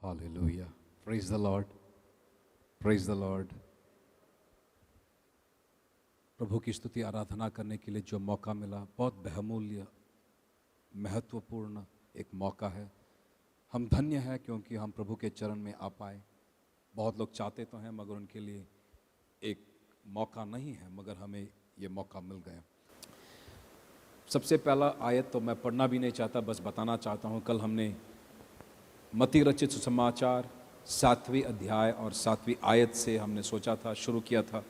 Hallelujah. Praise the Lord. Praise the Lord. प्रभु की स्तुति आराधना करने के लिए जो मौका मिला, बहुत बहुमूल्य महत्वपूर्ण एक मौका है। हम धन्य हैं क्योंकि हम प्रभु के चरण में आ पाए। बहुत लोग चाहते तो हैं मगर उनके लिए एक मौका नहीं है, मगर हमें ये मौका मिल गया। सबसे पहला आयत तो मैं पढ़ना भी नहीं चाहता, बस बताना चाहता हूँ। कल हमने मत्ती रचित सुसमाचार 7वें अध्याय और 7वीं आयत से हमने सोचा था, शुरू किया था।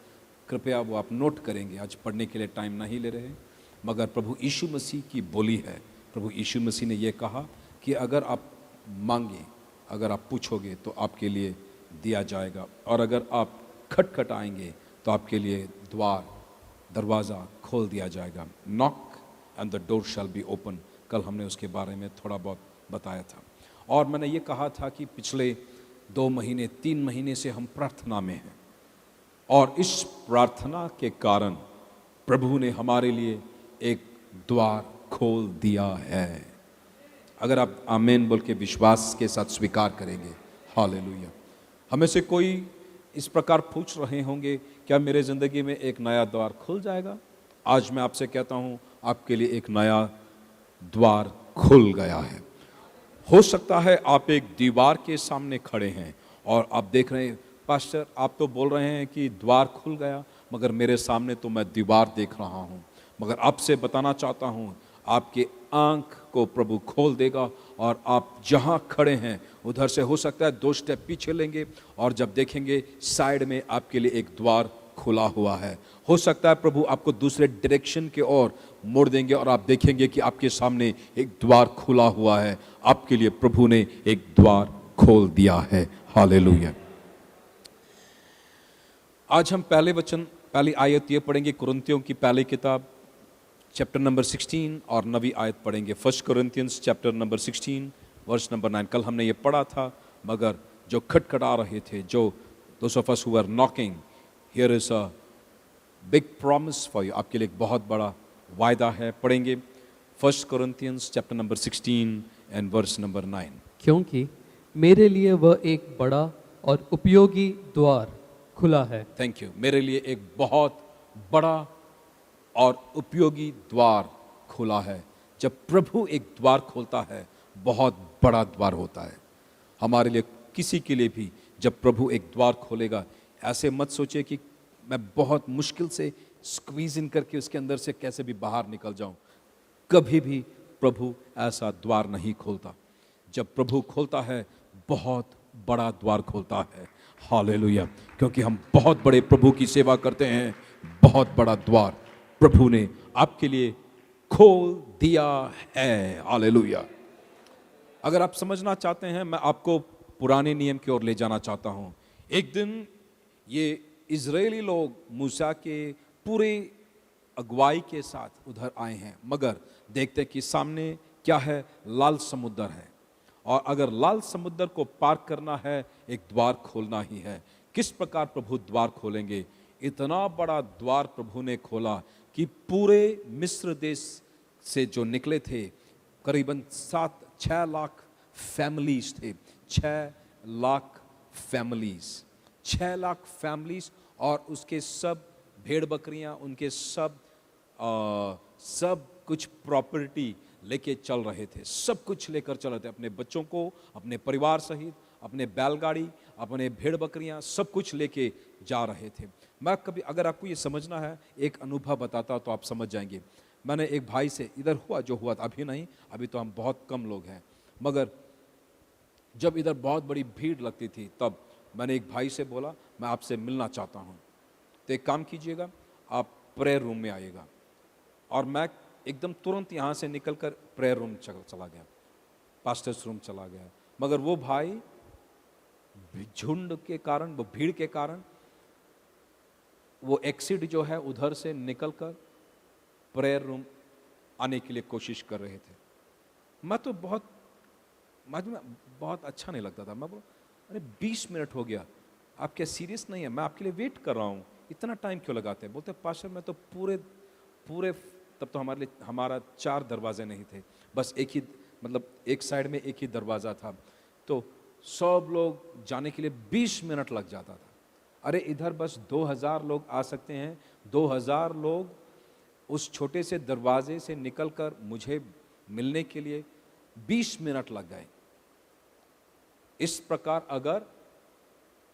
कृपया वो आप नोट करेंगे। आज पढ़ने के लिए टाइम नहीं ले रहे, मगर प्रभु यीशु मसीह की बोली है। प्रभु यीशु मसीह ने ये कहा कि अगर आप मांगे, अगर आप पूछोगे तो आपके लिए दिया जाएगा, और अगर आप खटखटाएंगे तो आपके लिए दरवाज़ा खोल दिया जाएगा। Knock and the door shall be open. कल हमने उसके बारे में थोड़ा बहुत बताया था। और मैंने ये कहा था कि पिछले 2 महीने 3 महीने से हम प्रार्थना में हैं, और इस प्रार्थना के कारण प्रभु ने हमारे लिए एक द्वार खोल दिया है। अगर आप आमीन बोल के विश्वास के साथ स्वीकार करेंगे, हालेलुया। हमें से कोई इस प्रकार पूछ रहे होंगे, क्या मेरे ज़िंदगी में एक नया द्वार खुल जाएगा? आज मैं आपसे कहता हूँ, आपके लिए एक नया द्वार खुल गया है। हो सकता है आप एक दीवार के सामने खड़े हैं और आप देख रहे हैं, पास्टर आप तो बोल रहे हैं कि द्वार खुल गया, मगर मेरे सामने तो मैं दीवार देख रहा हूँ। मगर आपसे बताना चाहता हूँ, आपके आंख को प्रभु खोल देगा, और आप जहाँ खड़े हैं उधर से हो सकता है 2 स्टेप पीछे लेंगे, और जब देखेंगे साइड में आपके लिए एक द्वार खुला हुआ है। हो सकता है प्रभु आपको दूसरे डायरेक्शन के ओर मोड़ देंगे, और आप देखेंगे कि आपके सामने एक द्वार खुला हुआ है। आपके लिए प्रभु ने एक द्वार खोल दिया है। हालेलुया। आज हम पहली आयत ये पढ़ेंगे, कुरिन्थियों की पहली किताब चैप्टर नंबर 16 और 9वीं आयत पढ़ेंगे। 1 Corinthians chapter number 16 verse number 9। कल हमने ये पढ़ा था, मगर जो खटखटा रहे थे, जो those of us who were knocking, here is a big promise for you। आपके लिए एक बहुत बड़ा वायदा है। पढ़ेंगे 1 Corinthians chapter number 16 and verse number 9। क्योंकि मेरे लिए वह एक बड़ा और उपयोगी द्वार खुला है। Thank you. मेरे लिए एक बहुत बड़ा और उपयोगी द्वार खुला है। जब प्रभु एक द्वार खोलता है, बहुत बड़ा द्वार होता है हमारे लिए। किसी के लिए भी जब प्रभु एक द्वार खोलेगा, ऐसे मत सोचिए कि मैं बहुत मुश्किल से स्क्वीज इन करके उसके अंदर से कैसे भी बाहर निकल जाऊं। कभी भी प्रभु ऐसा द्वार नहीं खोलता। जब प्रभु खोलता है, बहुत बड़ा द्वार खोलता है। हालेलुया। क्योंकि हम बहुत बड़े प्रभु की सेवा करते हैं। बहुत बड़ा द्वार प्रभु ने आपके लिए खोल दिया है। हालेलुया। अगर आप समझना चाहते हैं, मैं आपको पुराने नियम की ओर ले जाना चाहता हूं। एक दिन ये इजरायली लोग मूसा के पूरे अगुवाई के साथ उधर आए हैं, मगर देखते कि सामने क्या है, लाल समुद्र है। और अगर लाल समुद्र को पार करना है, एक द्वार खोलना ही है। किस प्रकार प्रभु द्वार खोलेंगे? इतना बड़ा द्वार प्रभु ने खोला कि पूरे मिस्र देश से जो निकले थे, करीबन 6 लाख फैमिलीज थे। 6 लाख फैमिलीज, 6 लाख फैमिलीज, और उसके सब भेड़ बकरियां, उनके सब कुछ प्रॉपर्टी लेके चल रहे थे। सब कुछ लेकर चल रहे थे, अपने बच्चों को, अपने परिवार सहित, अपने बैलगाड़ी, अपने भेड़ बकरियां, सब कुछ लेके जा रहे थे। मैं कभी, अगर आपको ये समझना है, एक अनुभव बताता तो आप समझ जाएंगे। मैंने एक भाई से, इधर हुआ जो हुआ था, अभी नहीं, अभी तो हम बहुत कम लोग हैं, मगर जब इधर बहुत बड़ी भीड़ लगती थी, तब मैंने एक भाई से बोला, मैं आपसे मिलना चाहता हूँ, तो एक काम कीजिएगा, आप प्रेयर रूम में आइएगा। और मैं एकदम तुरंत यहाँ से निकलकर प्रेयर रूम चला गया, पास्टर्स रूम चला गया। मगर वो भाई झुंड के कारण, वो भीड़ के कारण, वो एक्सिट जो है उधर से निकलकर प्रेयर रूम आने के लिए कोशिश कर रहे थे। मैं तो बहुत अच्छा नहीं लगता था। मैं बोला, अरे 20 मिनट हो गया, आप क्या सीरियस नहीं है? मैं आपके लिए वेट कर रहा हूँ, इतना टाइम क्यों लगाते हैं? बोलते पास्टर मैं तो पूरे तब तो हमारा 4 दरवाजे नहीं थे, बस एक ही, मतलब एक साइड में एक ही दरवाज़ा था। तो सब लोग जाने के लिए 20 मिनट लग जाता था। अरे इधर बस 2000 लोग आ सकते हैं, 2000 लोग उस छोटे से दरवाजे से निकलकर मुझे मिलने के लिए 20 मिनट लग गए। इस प्रकार अगर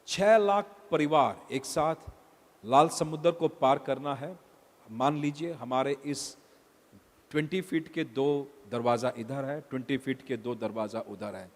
6 लाख परिवार एक साथ लाल समुद्र को पार करना है, मान लीजिए हमारे इस 20 फीट के 2 दरवाज़ा इधर है, 20 फीट के 2 दरवाज़ा उधर है,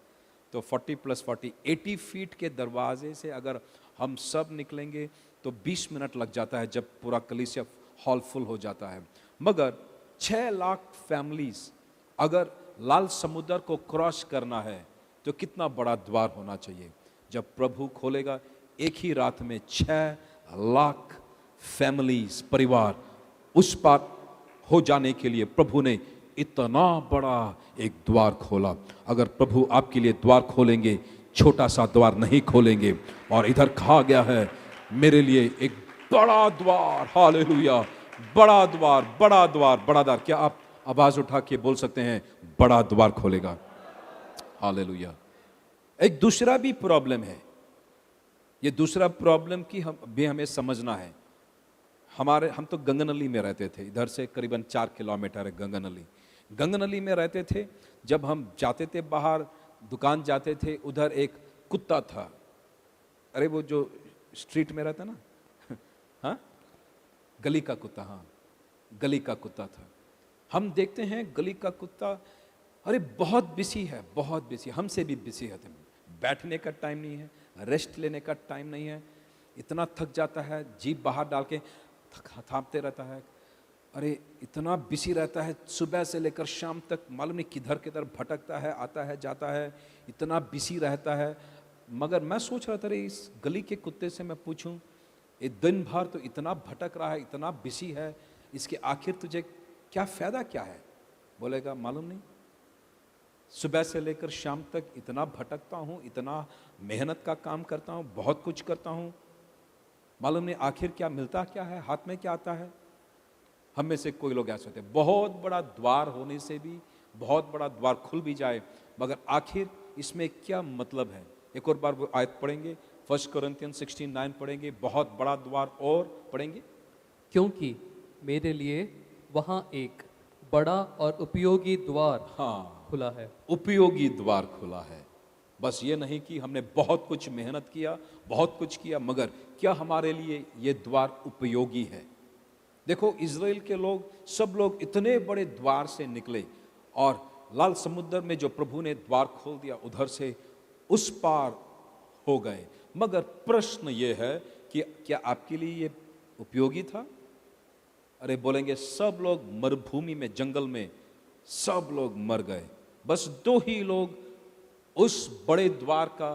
तो 40 + 40 80 फीट के दरवाजे से अगर हम सब निकलेंगे तो 20 मिनट लग जाता है, जब पूरा कलीसिया हॉल फुल हो जाता है। मगर 6 लाख फैमिलीज अगर लाल समुद्र को क्रॉस करना है तो कितना बड़ा द्वार होना चाहिए। जब प्रभु खोलेगा एक ही रात में 6 लाख फैमिलीज परिवार उस पार हो जाने के लिए प्रभु ने इतना बड़ा एक द्वार खोला। अगर प्रभु आपके लिए द्वार खोलेंगे, छोटा सा द्वार नहीं खोलेंगे। और इधर कहा गया है मेरे लिए एक बड़ा द्वार, हालेलुया, बड़ा द्वार, बड़ा द्वार, बड़ा द्वार। क्या आप आवाज उठा के बोल सकते हैं बड़ा द्वार खोलेगा? हालेलुया। एक दूसरा भी प्रॉब्लम है, ये दूसरा प्रॉब्लम की हमें समझना है। हम तो गंगनली में रहते थे, इधर से करीबन 4 किलोमीटर है गंगनली। गंगनली में रहते थे, जब हम जाते थे बाहर दुकान जाते थे, उधर एक कुत्ता था। अरे वो जो स्ट्रीट में रहता ना हाँ, गली का कुत्ता, हाँ गली का कुत्ता था। हम देखते हैं गली का कुत्ता, अरे बहुत बिजी है, बहुत बिजी, हमसे भी बिजी है। बैठने का टाइम नहीं है, रेस्ट लेने का टाइम नहीं है, इतना थक जाता है, जीभ बाहर डाल के थामते रहता है। अरे इतना बिजी रहता है, सुबह से लेकर शाम तक मालूम नहीं किधर किधर भटकता है, आता है जाता है, इतना बिजी रहता है। मगर मैं सोच रहा था रे इस गली के कुत्ते से मैं पूछूं, ये दिन भर तो इतना भटक रहा है, इतना बिजी है, इसके आखिर तुझे क्या फ़ायदा क्या है? बोलेगा मालूम नहीं, सुबह से लेकर शाम तक इतना भटकता हूँ, इतना मेहनत का काम करता हूँ, बहुत कुछ करता हूँ, मालूम नहीं आखिर क्या मिलता क्या है, हाथ में क्या आता है। हम में से कोई लोग ऐसे होते हैं, बहुत बड़ा द्वार होने से भी, बहुत बड़ा द्वार खुल भी जाए, मगर आखिर इसमें क्या मतलब है? एक और बार वो आयत पढ़ेंगे, 1 कोरिन्थियन 16:9 पढ़ेंगे, बहुत बड़ा द्वार और पढ़ेंगे। क्योंकि मेरे लिए वहाँ एक बड़ा और उपयोगी द्वार हाँ, खुला है। उपयोगी द्वार खुला है। बस ये नहीं कि हमने बहुत कुछ मेहनत किया, बहुत कुछ किया, मगर क्या हमारे लिए ये द्वार उपयोगी है? देखो इज़राइल के लोग, सब लोग इतने बड़े द्वार से निकले और लाल समुद्र में जो प्रभु ने द्वार खोल दिया, उधर से उस पार हो गए। मगर प्रश्न ये है कि क्या आपके लिए ये उपयोगी था? अरे बोलेंगे सब लोग मरुभूमि में, जंगल में सब लोग मर गए, बस 2 ही लोग उस बड़े द्वार का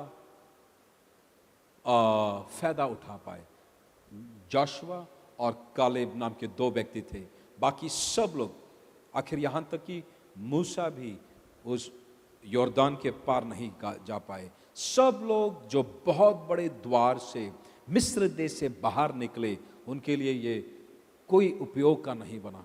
फायदा उठा पाए। जोशुआ और कालेब नाम के 2 व्यक्ति थे, बाकी सब लोग, आखिर यहाँ तक कि मूसा भी उस यॉर्दान के पार नहीं जा पाए। सब लोग जो बहुत बड़े द्वार से मिस्र देश से बाहर निकले, उनके लिए ये कोई उपयोग का नहीं बना।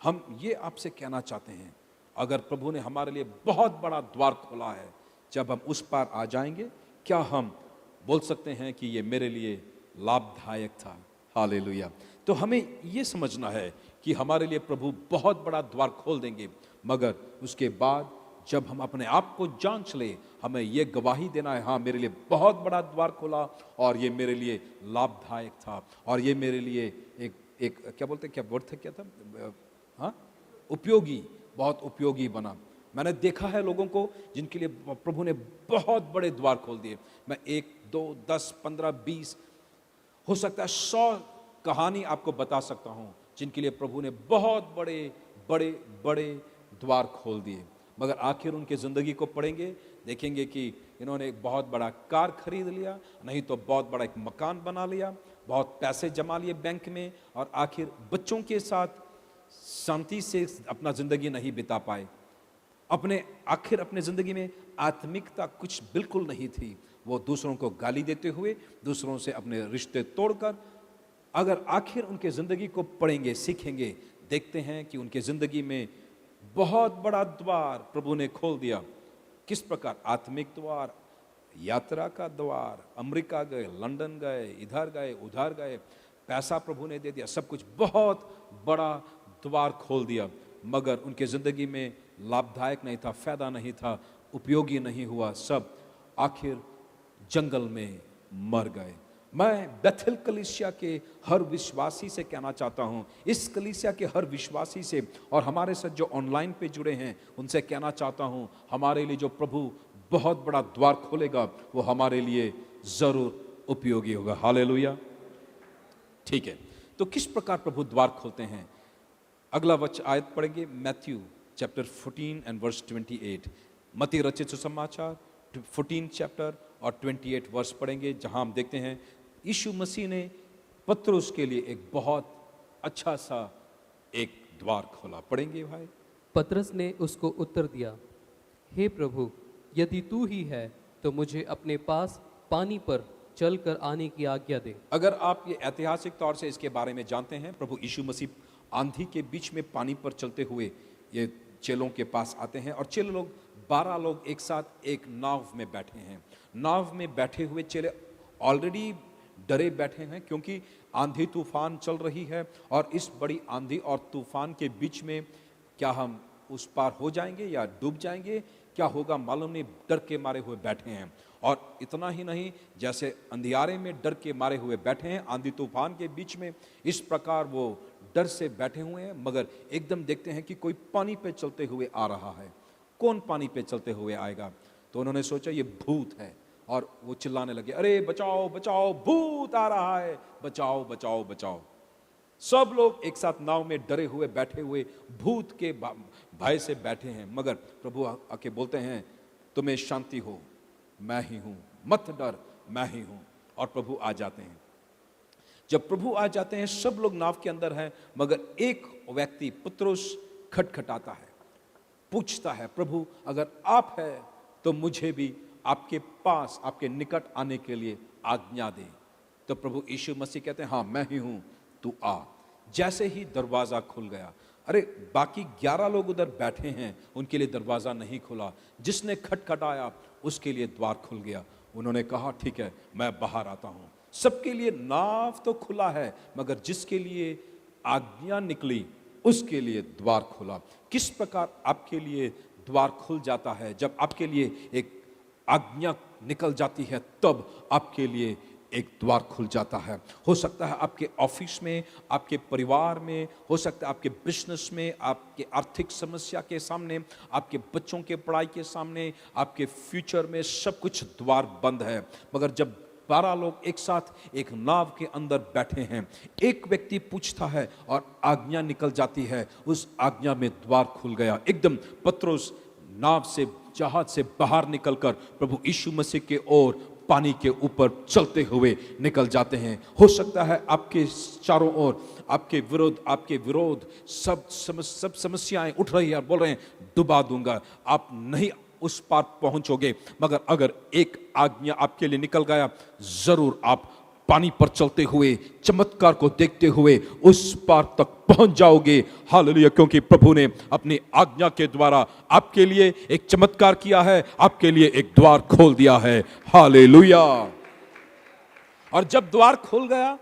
हम ये आपसे कहना चाहते हैं, अगर प्रभु ने हमारे लिए बहुत बड़ा द्वार खोला है, जब हम उस पार आ जाएंगे, क्या हम बोल सकते हैं कि ये मेरे लिए लाभदायक था? हालेलुया। तो हमें ये समझना है कि हमारे लिए प्रभु बहुत बड़ा द्वार खोल देंगे, मगर उसके बाद जब हम अपने आप को जांच ले, हमें ये गवाही देना है, हाँ मेरे लिए बहुत बड़ा द्वार खोला और ये मेरे लिए लाभदायक था, और ये मेरे लिए एक क्या बोलते, क्या वर्ड था, क्या था, हाँ उपयोगी, बहुत उपयोगी बना। मैंने देखा है लोगों को जिनके लिए प्रभु ने बहुत बड़े द्वार खोल दिए। मैं 1, 2, 10, 15, 20, हो सकता है 100 कहानी आपको बता सकता हूँ जिनके लिए प्रभु ने बहुत बड़े बड़े बड़े द्वार खोल दिए, मगर आखिर उनके ज़िंदगी को पढ़ेंगे, देखेंगे कि इन्होंने एक बहुत बड़ा कार खरीद लिया, नहीं तो बहुत बड़ा एक मकान बना लिया, बहुत पैसे जमा लिए बैंक में, और आखिर बच्चों के साथ शांति से अपना ज़िंदगी नहीं बिता पाए। आखिर अपने ज़िंदगी में आत्मिकता कुछ बिल्कुल नहीं थी। वो दूसरों को गाली देते हुए, दूसरों से अपने रिश्ते तोड़कर, अगर आखिर उनके ज़िंदगी को पढ़ेंगे, सीखेंगे, देखते हैं कि उनके ज़िंदगी में बहुत बड़ा द्वार प्रभु ने खोल दिया। किस प्रकार आत्मिक द्वार, यात्रा का द्वार, अमेरिका गए, लंदन गए, इधर गए, उधर गए, पैसा प्रभु ने दे दिया, सब कुछ बहुत बड़ा द्वार खोल दिया, मगर उनके ज़िंदगी में लाभदायक नहीं था, फायदा नहीं था, उपयोगी नहीं हुआ, सब आखिर जंगल में मर गए। मैं बेथेल कलीसिया के हर विश्वासी से कहना चाहता हूं, इस कलीसिया के हर विश्वासी से और हमारे साथ जो ऑनलाइन पे जुड़े हैं उनसे कहना चाहता हूं, हमारे लिए जो प्रभु बहुत बड़ा द्वार खोलेगा वो हमारे लिए जरूर उपयोगी होगा। हालेलुया। ठीक है, तो किस प्रकार प्रभु द्वार खोलते हैं? अगला आयत पढ़ेंगे, मैथ्यू चैप्टर 14 एंड वर्स 28। मत्ती रचित सुसमाचार 14 चैप्टर और 28 वर्स पढ़ेंगे, जहां हम देखते हैं यीशु मसीह ने पतरस के लिए एक बहुत अच्छा सा एक द्वार खोला। पढ़ेंगे भाई। पतरस ने उसको उत्तर दिया, हे प्रभु, यदि तू ही है तो मुझे अपने पास पानी पर चलकर आने की आज्ञा दे। अगर आप ये ऐतिहासिक तौर से इसके बारे में जानते हैं, प्रभु यीशु मसीह आंधी के बीच में पानी पर चलते हुए ये चेलों के पास आते हैं और चेले लोग 12 लोग एक साथ एक नाव में बैठे हैं। नाव में बैठे हुए चेले ऑलरेडी डरे बैठे हैं, क्योंकि आंधी तूफान चल रही है और इस बड़ी आंधी और तूफान के बीच में क्या हम उस पार हो जाएंगे या डूब जाएंगे, क्या होगा मालूम नहीं, डर के मारे हुए बैठे हैं। और इतना ही नहीं, जैसे अंधियारे में डर के मारे हुए बैठे हैं आंधी तूफान के बीच में, इस प्रकार वो डर से बैठे हुए हैं, मगर एकदम देखते हैं कि कोई पानी पे चलते हुए आ रहा है। कौन पानी पे चलते हुए आएगा? तो उन्होंने सोचा ये भूत है और वो चिल्लाने लगे, अरे बचाओ बचाओ, भूत आ रहा है, बचाओ बचाओ बचाओ। सब लोग एक साथ नाव में डरे हुए बैठे हुए भूत के भय से बैठे हैं, मगर प्रभु आके बोलते हैं, तुम्हें शांति हो, मैं ही हूं, मत डर, मैं ही हूं। और प्रभु आ जाते हैं। जब प्रभु आ जाते हैं, सब लोग नाव के अंदर हैं, मगर एक व्यक्ति पतरस खटखटाता है, पूछता है, प्रभु अगर आप है तो मुझे भी आपके पास, आपके निकट आने के लिए आज्ञा दे। तो प्रभु यीशु मसीह कहते हैं, हाँ मैं ही हूं, तू आ। जैसे ही दरवाजा खुल गया, अरे बाकी 11 लोग उधर बैठे हैं, उनके लिए दरवाजा नहीं खुला, जिसने खटखटाया उसके लिए द्वार खुल गया। उन्होंने कहा ठीक है, मैं बाहर आता हूं। सबके लिए नाव तो खुला है, मगर जिसके लिए आज्ञा निकली उसके लिए द्वार खुला। किस प्रकार आपके लिए द्वार खुल जाता है? जब आपके लिए एक आज्ञा निकल जाती है, तब आपके लिए एक द्वार खुल जाता है। हो सकता है आपके ऑफिस में, आपके परिवार में, हो सकता है आपके बिजनेस में, आपके आर्थिक समस्या के सामने, आपके बच्चों के पढ़ाई के सामने, आपके फ्यूचर में, सब कुछ द्वार बंद है। मगर जब 12 लोग एक साथ एक नाव के अंदर बैठे हैं, एक व्यक्ति पूछता है और आज्ञा निकल जाती है, उस आज्ञा में द्वार खुल गया। एकदम पतरस नाव से, जहाज से बाहर निकलकर प्रभु यीशु मसीह के ओर पानी के ऊपर चलते हुए निकल जाते हैं। हो सकता है आपके चारों ओर आपके विरोध सब समस्याएं उठ रही है और बोल रहे हैं डुबा दूंगा, आप नहीं उस पार पहुंचोगे। मगर अगर एक आज्ञा आपके लिए निकल गया, जरूर आप पानी पर चलते हुए, चमत्कार को देखते हुए उस पार तक पहुंच जाओगे। हालेलुया, क्योंकि प्रभु ने अपनी आज्ञा के द्वारा आपके लिए एक चमत्कार किया है, आपके लिए एक द्वार खोल दिया है। हालेलुया। और जब द्वार खुल गया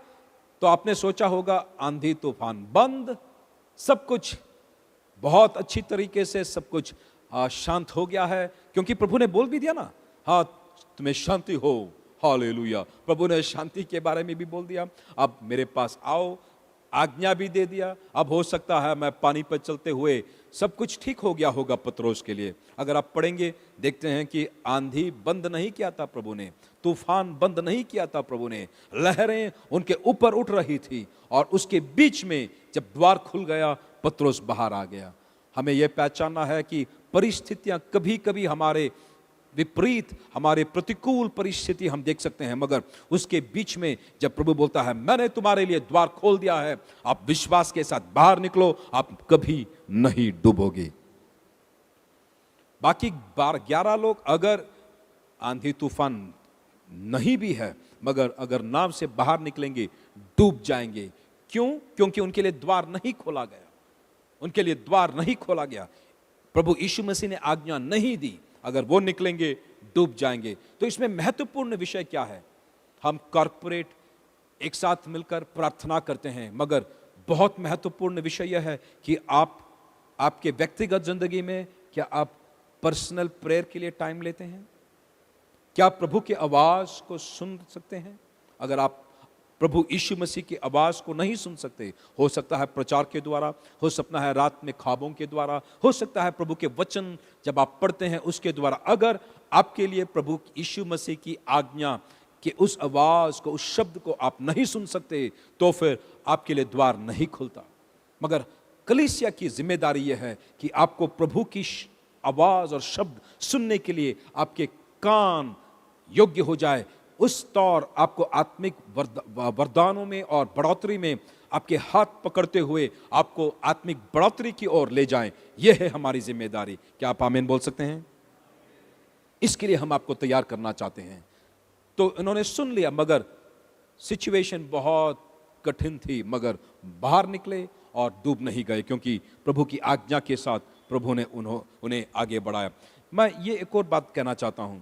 तो आपने सोचा होगा आंधी तूफान बंद, सब कुछ बहुत अच्छी तरीके से सब कुछ शांत हो गया है, क्योंकि प्रभु ने बोल भी दिया ना, हाँ तुम्हें शांति हो। हालेलुया। प्रभु ने शांति के बारे में भी बोल दिया, अब मेरे पास आओ, आज्ञा भी दे दिया। अब हो सकता है मैं पानी पर चलते हुए सब कुछ ठीक हो गया होगा पतरस के लिए। अगर आप पढ़ेंगे देखते हैं कि आंधी बंद नहीं किया था प्रभु ने, तूफान बंद नहीं किया था प्रभु ने, लहरें उनके ऊपर उठ रही थी और उसके बीच में जब द्वार खुल गया, पतरस बाहर आ गया। हमें यह पहचानना है कि परिस्थितियां कभी कभी हमारे विपरीत, हमारे प्रतिकूल परिस्थिति हम देख सकते हैं, मगर उसके बीच में जब प्रभु बोलता है मैंने तुम्हारे लिए द्वार खोल दिया है, आप विश्वास के साथ बाहर निकलो, आप कभी नहीं डूबोगे। बाकी 11 लोग अगर आंधी तूफान नहीं भी है, मगर अगर नाव से बाहर निकलेंगे डूब जाएंगे। क्यों? क्योंकि उनके लिए द्वार नहीं खोला गया, उनके लिए द्वार नहीं खोला गया। प्रभु यीशु मसीह ने आज्ञा नहीं दी। अगर वो निकलेंगे डूब जाएंगे। तो इसमें महत्वपूर्ण विषय क्या है? हम कॉर्पोरेट एक साथ मिलकर प्रार्थना करते हैं, मगर बहुत महत्वपूर्ण विषय यह है कि आप आपके व्यक्तिगत जिंदगी में क्या आप पर्सनल प्रेयर के लिए टाइम लेते हैं? क्या प्रभु की आवाज को सुन सकते हैं? अगर आप प्रभु यीशु मसीह की आवाज को नहीं सुन सकते, हो सकता है प्रचार के द्वारा, हो सकता है रात में ख्वाबों के द्वारा, हो सकता है प्रभु के वचन जब आप पढ़ते हैं उसके द्वारा, अगर आपके लिए प्रभु यीशु मसीह की आज्ञा कि उस आवाज को, उस शब्द को आप नहीं सुन सकते, तो फिर आपके लिए द्वार नहीं खुलता। मगर कलीसिया की जिम्मेदारी यह है कि आपको प्रभु की आवाज और शब्द सुनने के लिए आपके कान योग्य हो जाए, उस तौर आपको आत्मिक वरदानों में और बढ़ोतरी में आपके हाथ पकड़ते हुए आपको आत्मिक बढ़ोतरी की ओर ले जाएं। यह है हमारी जिम्मेदारी। क्या आप आमीन बोल सकते हैं? इसके लिए हम आपको तैयार करना चाहते हैं। तो इन्होंने सुन लिया, मगर सिचुएशन बहुत कठिन थी, मगर बाहर निकले और डूब नहीं गए, क्योंकि प्रभु की आज्ञा के साथ प्रभु ने उन्हें आगे बढ़ाया। मैं ये एक और बात कहना चाहता हूं,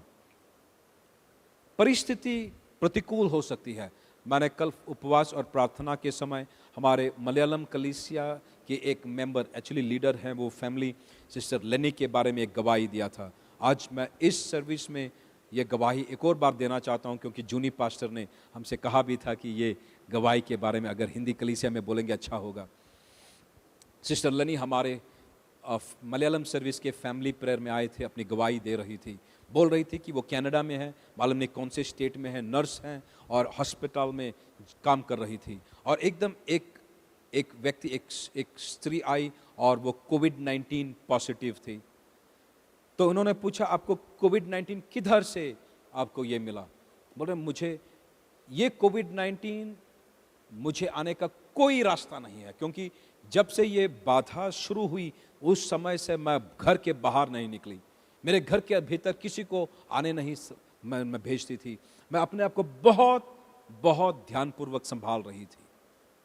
परिस्थिति प्रतिकूल हो सकती है। मैंने कल उपवास और प्रार्थना के समय हमारे मलयालम कलीसिया के एक मेंबर, एक्चुअली लीडर हैं वो, फैमिली सिस्टर लेनी के बारे में एक गवाही दिया था। आज मैं इस सर्विस में ये गवाही एक और बार देना चाहता हूं, क्योंकि जूनी पास्टर ने हमसे कहा भी था कि ये गवाही के बारे में अगर हिंदी कलीसिया में बोलेंगे अच्छा होगा। सिस्टर लेनी हमारे मलयालम सर्विस के फैमिली प्रेयर में आए थे, अपनी गवाही दे रही थी, बोल रही थी कि वो कनाडा में है, मालूम नहीं कौन से स्टेट में है, नर्स हैं और हॉस्पिटल में काम कर रही थी। और एकदम एक व्यक्ति, एक स्त्री आई और वो कोविड-19 पॉजिटिव थी। तो उन्होंने पूछा, आपको कोविड-19 किधर से आपको ये मिला? बोल रहे, मुझे ये कोविड-19 मुझे आने का कोई रास्ता नहीं है, क्योंकि जब से ये बाधा शुरू हुई उस समय से मैं घर के बाहर नहीं निकली, मेरे घर के भीतर किसी को आने नहीं मैं भेजती थी। मैं अपने आप को बहुत बहुत ध्यानपूर्वक संभाल रही थी,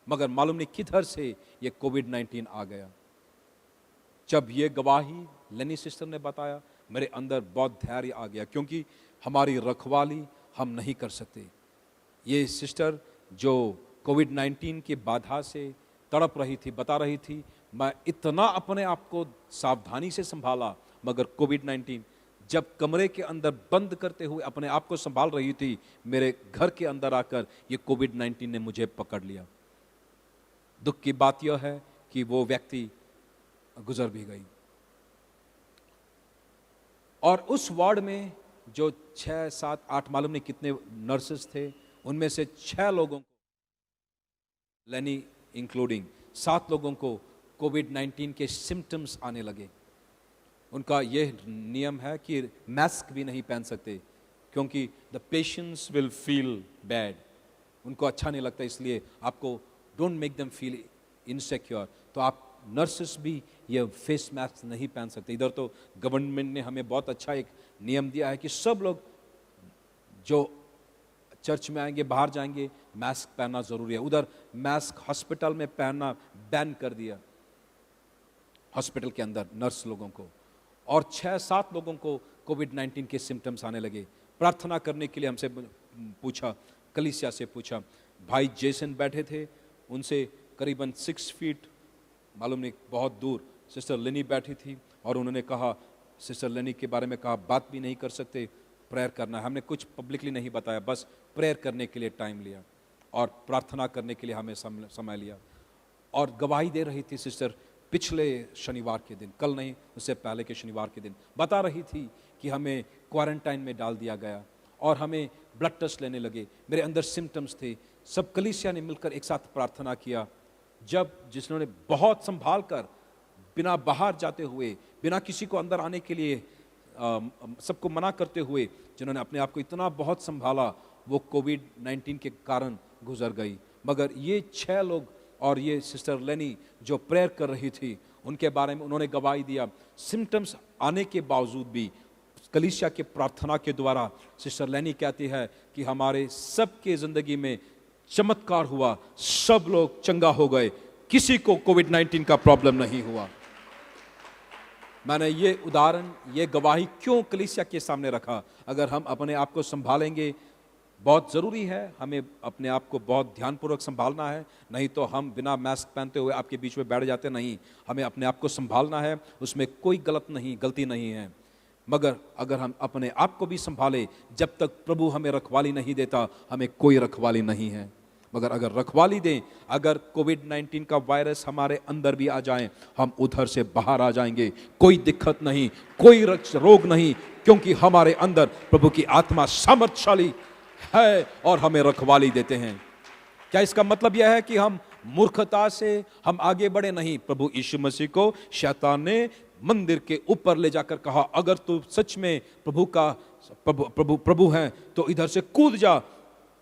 मगर मालूम नहीं किधर से ये कोविड-19 आ गया। जब ये गवाही लेनी सिस्टर ने बताया, मेरे अंदर बहुत धैर्य आ गया, क्योंकि हमारी रखवाली हम नहीं कर सकते। ये सिस्टर जो कोविड-19 की बाधा से तड़प रही थी, बता रही थी, मैं इतना अपने आप को सावधानी से संभाला, मगर कोविड-19 जब कमरे के अंदर बंद करते हुए अपने आप को संभाल रही थी, मेरे घर के अंदर आकर ये कोविड-19 ने मुझे पकड़ लिया। दुख की बात यह है कि वो व्यक्ति गुजर भी गई। और उस वार्ड में जो 6, 7, 8 मालूम नहीं कितने नर्सेस थे, उनमें से 6 लोगों को, लेनी इंक्लूडिंग, 7 लोगों को कोविड-19 के सिम्टम्स आने लगे। उनका यह नियम है कि मास्क भी नहीं पहन सकते, क्योंकि the patients will feel bad, उनको अच्छा नहीं लगता, इसलिए आपको don't make them feel insecure. तो आप नर्सेस भी ये फेस मास्क नहीं पहन सकते। इधर तो गवर्नमेंट ने हमें बहुत अच्छा एक नियम दिया है कि सब लोग जो चर्च में आएंगे, बाहर जाएंगे, मास्क पहनना जरूरी है। उधर मास्क हॉस्पिटल में पहनना बैन कर दिया, हॉस्पिटल के अंदर नर्स लोगों को। और 6-7 लोगों को कोविड-19 के सिम्टम्स आने लगे। प्रार्थना करने के लिए हमसे पूछा, कलीसिया से पूछा। भाई जेसन बैठे थे, उनसे करीबन 6 फीट मालूम नहीं बहुत दूर सिस्टर लेनी बैठी थी, और उन्होंने कहा, सिस्टर लेनी के बारे में कहा, बात भी नहीं कर सकते, प्रेयर करना है। हमने कुछ पब्लिकली नहीं बताया, बस प्रेयर करने के लिए टाइम लिया और प्रार्थना करने के लिए हमें समय लिया। और गवाही दे रही थी सिस्टर पिछले शनिवार के दिन, कल नहीं, उससे पहले के शनिवार के दिन बता रही थी कि हमें क्वारंटाइन में डाल दिया गया और हमें ब्लड टेस्ट लेने लगे। मेरे अंदर सिम्टम्स थे। सब कलीसिया ने मिलकर एक साथ प्रार्थना किया। जब जिन्होंने बहुत संभाल कर, बिना बाहर जाते हुए, बिना किसी को अंदर आने के लिए सबको मना करते हुए, जिन्होंने अपने आप को इतना बहुत संभाला, वो कोविड-19 के कारण गुजर गई। मगर ये 6 लोग और ये सिस्टर लेनी जो प्रेयर कर रही थी, उनके बारे में उन्होंने गवाही दिया। सिम्टम्स आने के बावजूद भी कलीसिया के प्रार्थना के द्वारा सिस्टर लेनी कहती है कि हमारे सबके ज़िंदगी में चमत्कार हुआ, सब लोग चंगा हो गए, किसी को कोविड-19 का प्रॉब्लम नहीं हुआ। मैंने ये उदाहरण, ये गवाही क्यों कलीसिया के सामने रखा? अगर हम अपने आप को संभालेंगे, बहुत ज़रूरी है, हमें अपने आप को बहुत ध्यानपूर्वक संभालना है, नहीं तो हम बिना मास्क पहनते हुए आपके बीच में बैठ जाते। नहीं, हमें अपने आप को संभालना है, उसमें कोई गलती नहीं है। मगर अगर हम अपने आप को भी संभाले, जब तक प्रभु हमें रखवाली नहीं देता, हमें कोई रखवाली नहीं है। मगर अगर रखवाली दें, अगर कोविड-19 का वायरस हमारे अंदर भी आ जाए, हम उधर से बाहर आ जाएंगे, कोई दिक्कत नहीं, कोई रोग नहीं, क्योंकि हमारे अंदर प्रभु की आत्मा सामर्थ्यशाली है और हमें रखवाली देते हैं। क्या इसका मतलब यह है कि हम मूर्खता से हम आगे बढ़े? नहीं। प्रभु यीशु मसीह को शैतान ने मंदिर के ऊपर ले जाकर कहा, अगर तू सच में प्रभु है तो इधर से कूद जा,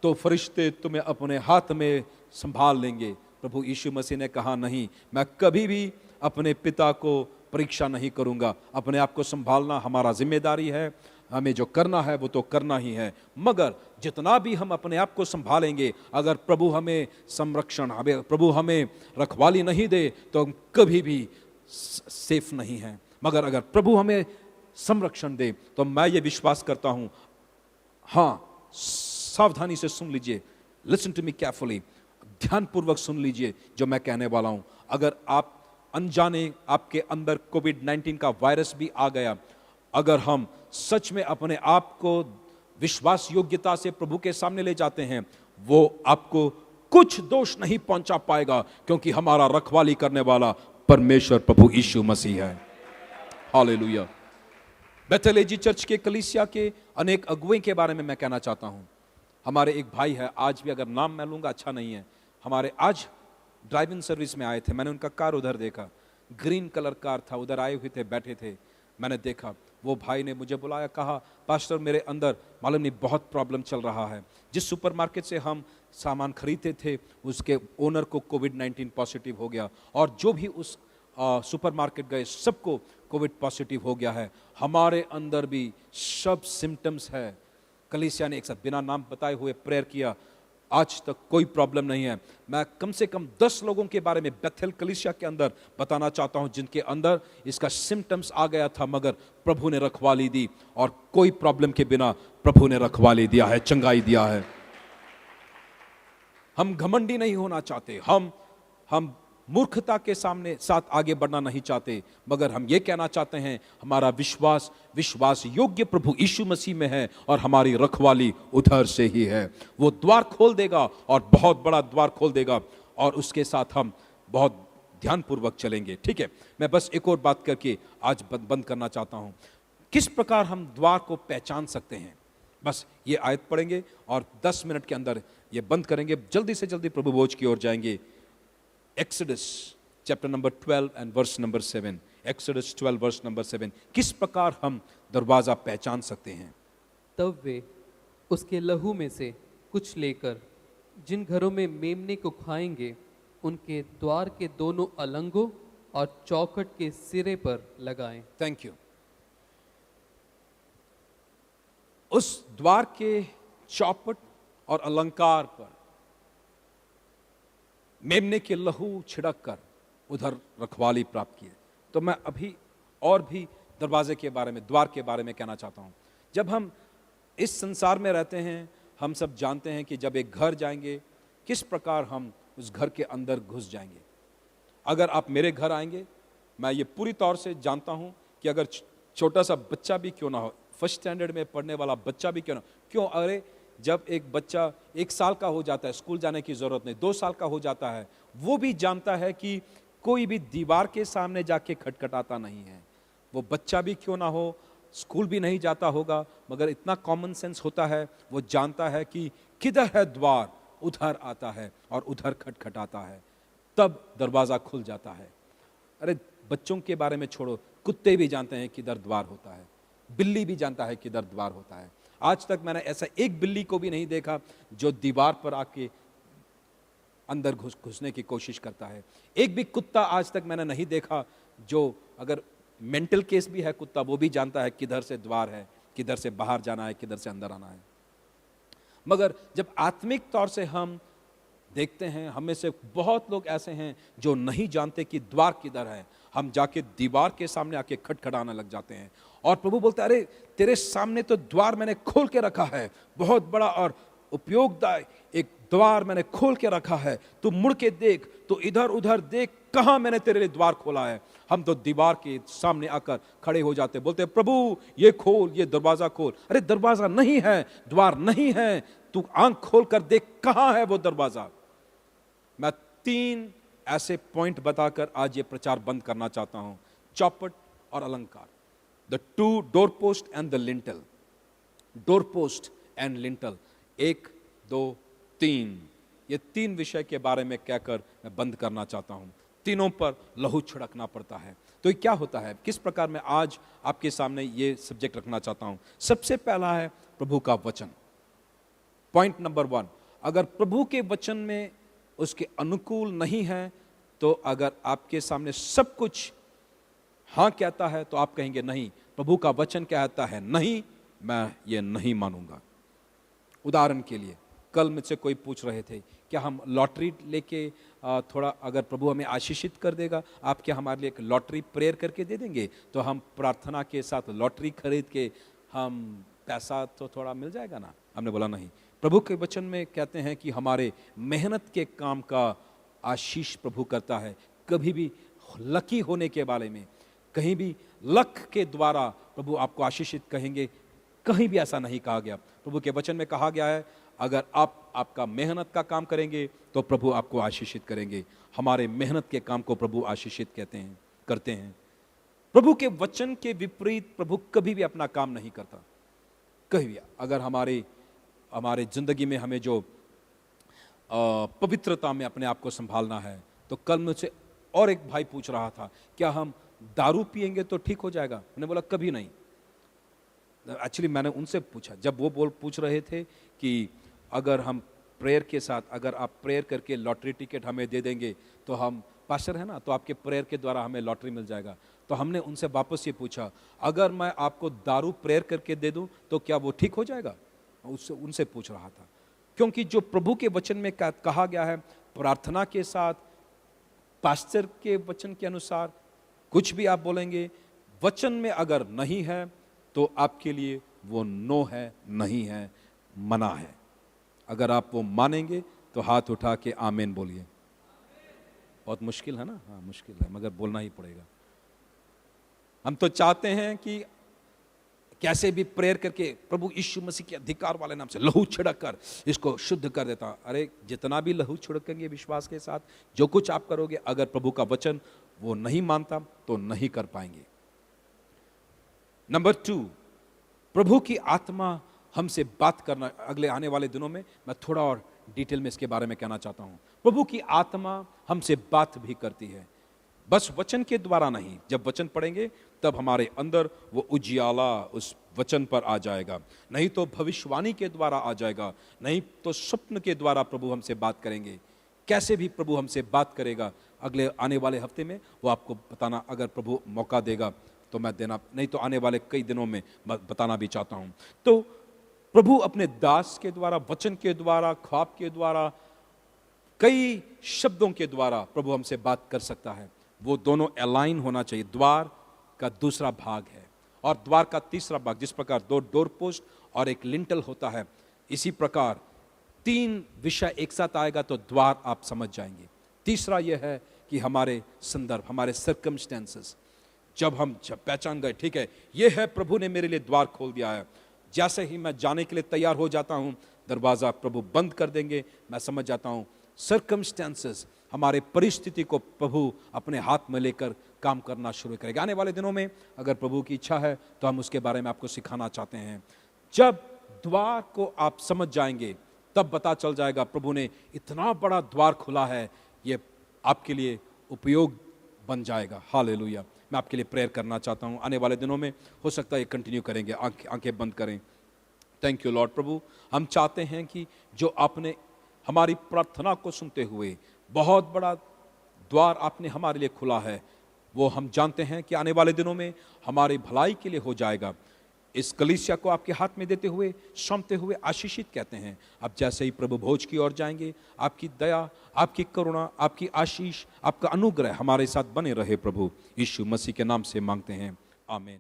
तो फरिश्ते तुम्हें अपने हाथ में संभाल लेंगे। प्रभु यीशु मसीह ने कहा, नहीं, मैं कभी भी अपने पिता को परीक्षा नहीं करूंगा। अपने आप को संभालना हमारा जिम्मेदारी है, हमें जो करना है वो तो करना ही है। मगर जितना भी हम अपने आप को संभालेंगे, अगर प्रभु हमें प्रभु हमें रखवाली नहीं दे, तो हम कभी भी सेफ नहीं हैं। मगर अगर प्रभु हमें संरक्षण दे, तो मैं ये विश्वास करता हूं, हाँ, सावधानी से सुन लीजिए, लिसन टू मी केयरफुली, ध्यानपूर्वक सुन लीजिए जो मैं कहने वाला हूं। अगर आप अनजाने आपके अंदर कोविड-19 का वायरस भी आ गया, अगर हम सच में अपने आप को विश्वास योग्यता से प्रभु के सामने ले जाते हैं, वो आपको कुछ दोष नहीं पहुंचा पाएगा, क्योंकि हमारा रखवाली करने वाला परमेश्वर प्रभु यीशु मसीह है। हालेलुया। बेथेल एजी चर्च के कलीसिया के अनेक अगुवे के बारे में मैं कहना चाहता हूं। हमारे एक भाई है, आज भी अगर नाम मैं लूंगा अच्छा नहीं है, हमारे आज ड्राइविंग सर्विस में आए थे। मैंने उनका कार उधर देखा, ग्रीन कलर कार था, उधर आए हुए थे, बैठे थे, मैंने देखा। वो भाई ने मुझे बुलाया, कहा, पास्टर मेरे अंदर मालूम नहीं बहुत प्रॉब्लम चल रहा है। जिस सुपरमार्केट से हम सामान खरीदते थे, उसके ओनर को कोविड-19 पॉजिटिव हो गया, और जो भी उस सुपरमार्केट गए सबको कोविड पॉजिटिव हो गया है। हमारे अंदर भी सब सिम्टम्स है। कलीसिया ने एक साथ बिना नाम बताए हुए प्रेयर किया, आज तक कोई प्रॉब्लम नहीं है। मैं कम से कम 10 लोगों के बारे में बेथेल कलीसिया के अंदर बताना चाहता हूं, जिनके अंदर इसका सिम्टम्स आ गया था, मगर प्रभु ने रखवाली दी, और कोई प्रॉब्लम के बिना प्रभु ने रखवाली दिया है, चंगाई दिया है। हम घमंडी नहीं होना चाहते, हम मूर्खता के साथ आगे बढ़ना नहीं चाहते, मगर हम ये कहना चाहते हैं, हमारा विश्वास योग्य प्रभु यीशु मसीह में है, और हमारी रखवाली उधर से ही है। वो द्वार खोल देगा, और बहुत बड़ा द्वार खोल देगा, और उसके साथ हम बहुत ध्यानपूर्वक चलेंगे। ठीक है, मैं बस एक और बात करके आज बंद करना चाहता हूं। किस प्रकार हम द्वार को पहचान सकते हैं? बस ये आयत पढ़ेंगे और 10 मिनट के अंदर ये बंद करेंगे, जल्दी से जल्दी प्रभु भोज की ओर जाएंगे। Exodus chapter number 12 and verse number 7। Exodus 12 verse number 7। किस प्रकार हम दरवाजा पहचान सकते हैं? तब वे उसके लहू में से कुछ लेकर जिन घरों में मेमने को खाएंगे, उनके द्वार के दोनों अलंगों और चौखट के सिरे पर लगाएं। Thank you. उस द्वार के चौपट और अलंकार पर मेमने के लहू छिड़क कर उधर रखवाली प्राप्त किए। तो मैं अभी और भी दरवाजे के बारे में, द्वार के बारे में कहना चाहता हूं। जब हम इस संसार में रहते हैं, हम सब जानते हैं कि जब एक घर जाएंगे, किस प्रकार हम उस घर के अंदर घुस जाएंगे। अगर आप मेरे घर आएंगे, मैं ये पूरी तौर से जानता हूं कि अगर छोटा सा बच्चा भी क्यों ना हो, फर्स्ट स्टैंडर्ड में पढ़ने वाला बच्चा भी क्यों ना, क्यों, अरे जब एक बच्चा 1 साल का हो जाता है, स्कूल जाने की जरूरत नहीं, 2 साल का हो जाता है, वो भी जानता है कि कोई भी दीवार के सामने जाके खटखटाता नहीं है। वो बच्चा भी क्यों ना हो, स्कूल भी नहीं जाता होगा, मगर इतना कॉमन सेंस होता है, वो जानता है कि किधर है द्वार, उधर आता है और उधर खटखटाता है, तब दरवाजा खुल जाता है। अरे बच्चों के बारे में छोड़ो, कुत्ते भी जानते हैं किधर द्वार होता है, बिल्ली भी जानता है किधर द्वार होता है। आज तक मैंने ऐसा एक बिल्ली को भी नहीं देखा जो दीवार पर आके अंदर घुसने की कोशिश करता है। एक भी कुत्ता आज तक मैंने नहीं देखा जो, अगर मेंटल केस भी है कुत्ता, वो भी जानता है किधर से द्वार है, किधर से बाहर जाना है, किधर से अंदर आना है। मगर जब आत्मिक तौर से हम देखते हैं हम में से बहुत लोग ऐसे हैं जो नहीं जानते कि द्वार किधर है। हम जाके दीवार के सामने आके खटखटाने लग जाते हैं और प्रभु बोलते हैं, अरे तेरे सामने तो द्वार मैंने खोल के रखा है, बहुत बड़ा और उपयोगदायक एक द्वार मैंने खोल के रखा है, तू मुड़ के देख, तो इधर उधर देख, कहां मैंने तेरे लिए द्वार खोला है। हम तो दीवार के सामने आकर खड़े हो जाते, बोलते प्रभु ये खोल, ये दरवाजा खोल। अरे दरवाजा नहीं है, द्वार नहीं है, तू आंख खोल कर देख कहां है वो दरवाजा। मैं 3 ऐसे पॉइंट बताकर आज ये प्रचार बंद करना चाहता हूं। चौपट और अलंकार, the 2 door post and the lintel, door post and lintel, 1 2 3, ये 3 विषय के बारे में कहकर मैं बंद करना चाहता हूं। तीनों पर लहू छिड़कना पड़ता है। तो ये क्या होता है, किस प्रकार मैं आज आपके सामने ये सब्जेक्ट रखना चाहता हूं। सबसे पहला है प्रभु का वचन। पॉइंट नंबर 1, अगर प्रभु के वचन में उसके अनुकूल नहीं है, तो अगर आपके सामने सब कुछ हाँ कहता है तो आप कहेंगे नहीं, प्रभु का वचन कहता है नहीं, मैं ये नहीं मानूंगा। उदाहरण के लिए, कल मुझसे कोई पूछ रहे थे क्या हम लॉटरी लेके थोड़ा अगर प्रभु हमें आशीषित कर देगा, आप क्या हमारे लिए एक लॉटरी प्रेयर करके दे देंगे, तो हम प्रार्थना के साथ लॉटरी खरीद के हम पैसा तो थोड़ा मिल जाएगा ना। हमने बोला नहीं, प्रभु के वचन में कहते हैं कि हमारे मेहनत के काम का आशीष प्रभु करता है। कभी भी लकी होने के बारे में, कहीं भी लक के द्वारा प्रभु आपको आशीषित कहेंगे, कहीं भी ऐसा नहीं कहा गया। प्रभु के वचन में कहा गया है अगर आप आपका मेहनत का काम करेंगे तो प्रभु आपको आशीषित करेंगे। हमारे मेहनत के काम को प्रभु आशीषित करते हैं। प्रभु के वचन के विपरीत प्रभु कभी भी अपना काम नहीं करता, कभी भी। अगर हमारे जिंदगी में हमें जो पवित्रता में अपने आप को संभालना है, तो कल मुझसे और एक भाई पूछ रहा था क्या हम दारू पिएंगे तो ठीक हो जाएगा। मैंने बोला कभी नहीं। एक्चुअली मैंने उनसे पूछा, जब वो पूछ रहे थे कि अगर हम प्रेयर के साथ, अगर आप प्रेयर करके लॉटरी टिकट हमें दे देंगे तो हम पास्टर है ना, तो आपके प्रेयर के द्वारा हमें लॉटरी मिल जाएगा। तो हमने उनसे वापस ये पूछा, अगर मैं आपको दारू प्रेयर करके दे दूं तो क्या वो ठीक हो जाएगा। उनसे पूछ रहा था, क्योंकि जो प्रभु के वचन में कहा गया है, प्रार्थना के साथ, पास्टर के वचन के अनुसार कुछ भी आप बोलेंगे, वचन में अगर नहीं है तो आपके लिए वो नो है, नहीं है, मना है। अगर आप वो मानेंगे तो हाथ उठा के आमीन बोलिए। बहुत मुश्किल है ना, हाँ मुश्किल है, मगर बोलना ही पड़ेगा। हम तो चाहते हैं कि कैसे भी प्रेयर करके प्रभु यीशु मसीह के अधिकार वाले नाम से लहू छिड़क कर इसको शुद्ध कर देता। अरे जितना भी लहू छिड़केंगे विश्वास के साथ, जो कुछ आप करोगे, अगर प्रभु का वचन वो नहीं मानता तो नहीं कर पाएंगे। नंबर 2, प्रभु की आत्मा हमसे बात करना। अगले आने वाले दिनों में मैं थोड़ा और डिटेल में इसके बारे में कहना चाहता हूं। प्रभु की आत्मा हमसे बात भी करती है, बस वचन के द्वारा नहीं। जब वचन पढ़ेंगे तब हमारे अंदर वो उजियाला उस वचन पर आ जाएगा, नहीं तो भविष्यवाणी के द्वारा आ जाएगा, नहीं तो स्वप्न के द्वारा प्रभु हमसे बात करेंगे। कैसे भी प्रभु हमसे बात करेगा, अगले आने वाले हफ्ते में वो आपको बताना, अगर प्रभु मौका देगा तो मैं देना, नहीं तो आने वाले कई दिनों में मैं बताना भी चाहता हूं। तो प्रभु अपने दास के द्वारा, वचन के द्वारा, ख्वाब के द्वारा, कई शब्दों के द्वारा प्रभु हमसे बात कर सकता है। वो दोनों अलाइन होना चाहिए। द्वार का दूसरा भाग है और द्वार का तीसरा भाग, जिस प्रकार 2 डोर पोस्ट और एक लिंटल होता है, इसी प्रकार 3 विषय एक साथ आएगा तो द्वार आप समझ जाएंगे। तीसरा यह है कि हमारे संदर्भ, हमारे सर्कमस्टेंसेस, जब हम पहचान गए, ठीक है ये है प्रभु ने मेरे लिए द्वार खोल दिया है, जैसे ही मैं जाने के लिए तैयार हो जाता हूं, दरवाजा प्रभु बंद कर देंगे, मैं समझ जाता हूं सर्कमस्टेंसेस, हमारे परिस्थिति को प्रभु अपने हाथ में लेकर काम करना शुरू करेगा। आने वाले दिनों में अगर प्रभु की इच्छा है तो हम उसके बारे में आपको सिखाना चाहते हैं। जब द्वार को आप समझ जाएंगे तब पता चल जाएगा प्रभु ने इतना बड़ा द्वार खुला है, ये आपके लिए उपयोग बन जाएगा। हालेलुया। मैं आपके लिए प्रेयर करना चाहता हूं। आने वाले दिनों में हो सकता है ये कंटिन्यू करेंगे। आंखें बंद करें। Thank you Lord. प्रभु हम चाहते हैं कि जो आपने हमारी प्रार्थना को सुनते हुए बहुत बड़ा द्वार आपने हमारे लिए खुला है, वो हम जानते हैं कि आने वाले दिनों में हमारी भलाई के लिए हो जाएगा। इस कलीसिया को आपके हाथ में देते हुए, सौंपते हुए आशीषित कहते हैं। अब जैसे ही प्रभु भोज की ओर जाएंगे, आपकी दया, आपकी करुणा, आपकी आशीष, आपका अनुग्रह हमारे साथ बने रहे प्रभु। यीशु मसीह के नाम से मांगते हैं, आमीन।